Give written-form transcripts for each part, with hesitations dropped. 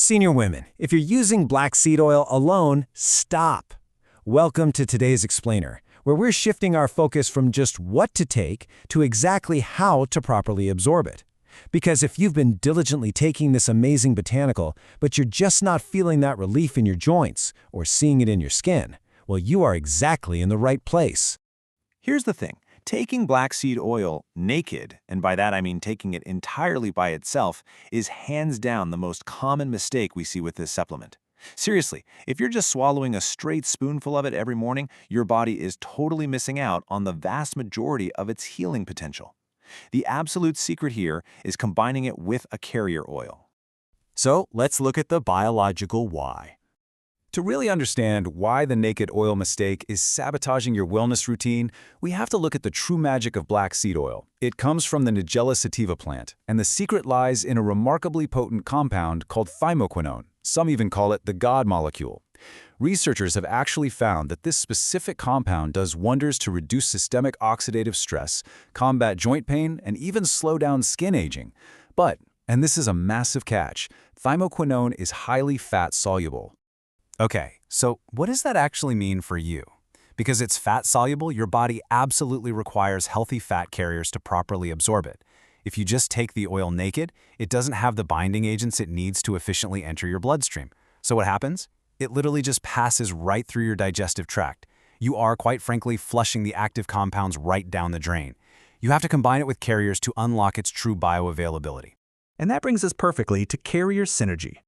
Senior women, if you're using black seed oil alone, stop. Welcome to today's explainer, where we're shifting our focus from just what to take to exactly how to properly absorb it. Because if you've been diligently taking this amazing botanical, but you're just not feeling that relief in your joints or seeing it in your skin, well, you are exactly in the right place. Here's the thing. Taking black seed oil naked, and by that I mean taking it entirely by itself, is hands down the most common mistake we see with this supplement. Seriously, if you're just swallowing a straight spoonful of it every morning, your body is totally missing out on the vast majority of its healing potential. The absolute secret here is combining it with a carrier oil. So let's look at the biological why. To really understand why the naked oil mistake is sabotaging your wellness routine, we have to look at the true magic of black seed oil. It comes from the Nigella sativa plant, and the secret lies in a remarkably potent compound called Thymoquinone. Some even call it the God molecule. Researchers have actually found that this specific compound does wonders to reduce systemic oxidative stress, combat joint pain, and even slow down skin aging. But, and this is a massive catch, Thymoquinone is highly fat-soluble. Okay, so what does that actually mean for you? Because it's fat-soluble, your body absolutely requires healthy fat carriers to properly absorb it. If you just take the oil naked, it doesn't have the binding agents it needs to efficiently enter your bloodstream. So what happens? It literally just passes right through your digestive tract. You are, quite frankly, flushing the active compounds right down the drain. You have to combine it with carriers to unlock its true bioavailability. And that brings us perfectly to carrier synergy.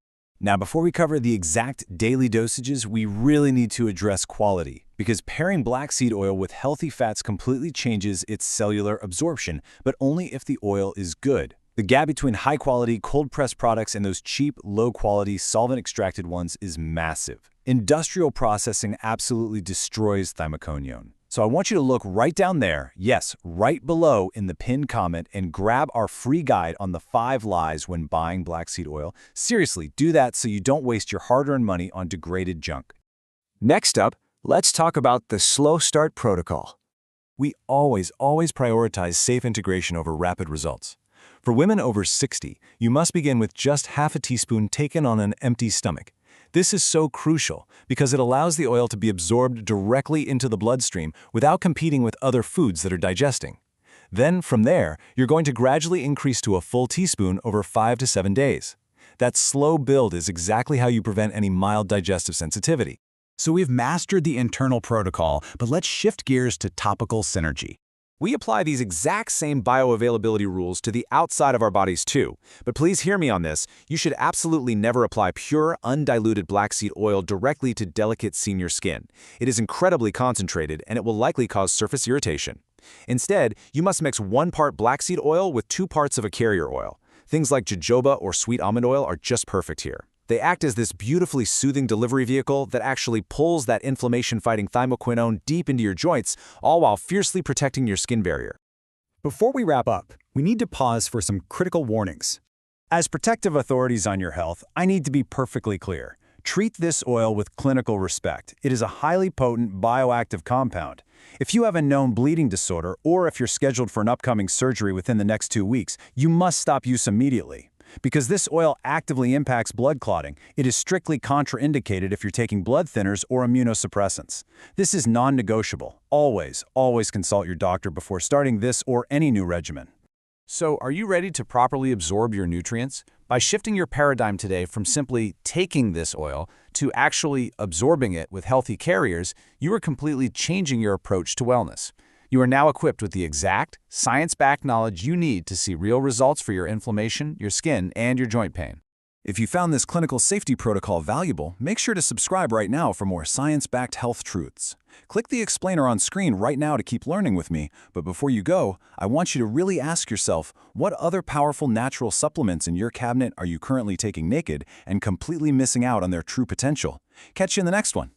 Now, before we cover the exact daily dosages, we really need to address quality, because pairing black seed oil with healthy fats completely changes its cellular absorption, but only if the oil is good. The gap between high-quality, cold-pressed products and those cheap, low-quality, solvent-extracted ones is massive. Industrial processing absolutely destroys Thymoquinone. So I want you to look right down there, yes, right below in the pinned comment, and grab our free guide on the 5 lies when buying black seed oil. Seriously, do that so you don't waste your hard-earned money on degraded junk. Next up, let's talk about the slow start protocol. We always prioritize safe integration over rapid results. For women over 60, you must begin with just half a teaspoon taken on an empty stomach. This is so crucial because it allows the oil to be absorbed directly into the bloodstream without competing with other foods that are digesting. Then, from there, you're going to gradually increase to a full teaspoon over 5 to 7 days. That slow build is exactly how you prevent any mild digestive sensitivity. So we've mastered the internal protocol, but let's shift gears to topical synergy. We apply these exact same bioavailability rules to the outside of our bodies too. But please hear me on this. You should absolutely never apply pure, undiluted black seed oil directly to delicate senior skin. It is incredibly concentrated and it will likely cause surface irritation. Instead, you must mix 1 part black seed oil with 2 parts of a carrier oil. Things like jojoba or sweet almond oil are just perfect here. They act as this beautifully soothing delivery vehicle that actually pulls that inflammation-fighting Thymoquinone deep into your joints, all while fiercely protecting your skin barrier. Before we wrap up, we need to pause for some critical warnings. As protective authorities on your health, I need to be perfectly clear. Treat this oil with clinical respect. It is a highly potent bioactive compound. If you have a known bleeding disorder, or if you're scheduled for an upcoming surgery within the next 2 weeks, you must stop use immediately. Because this oil actively impacts blood clotting, it is strictly contraindicated if you're taking blood thinners or immunosuppressants. This is non-negotiable. Always consult your doctor before starting this or any new regimen. So, are you ready to properly absorb your nutrients? By shifting your paradigm today from simply taking this oil to actually absorbing it with healthy carriers, you are completely changing your approach to wellness. You are now equipped with the exact, science-backed knowledge you need to see real results for your inflammation, your skin, and your joint pain. If you found this clinical safety protocol valuable, make sure to subscribe right now for more science-backed health truths. Click the explainer on screen right now to keep learning with me, but before you go, I want you to really ask yourself, what other powerful natural supplements in your cabinet are you currently taking naked and completely missing out on their true potential? Catch you in the next one.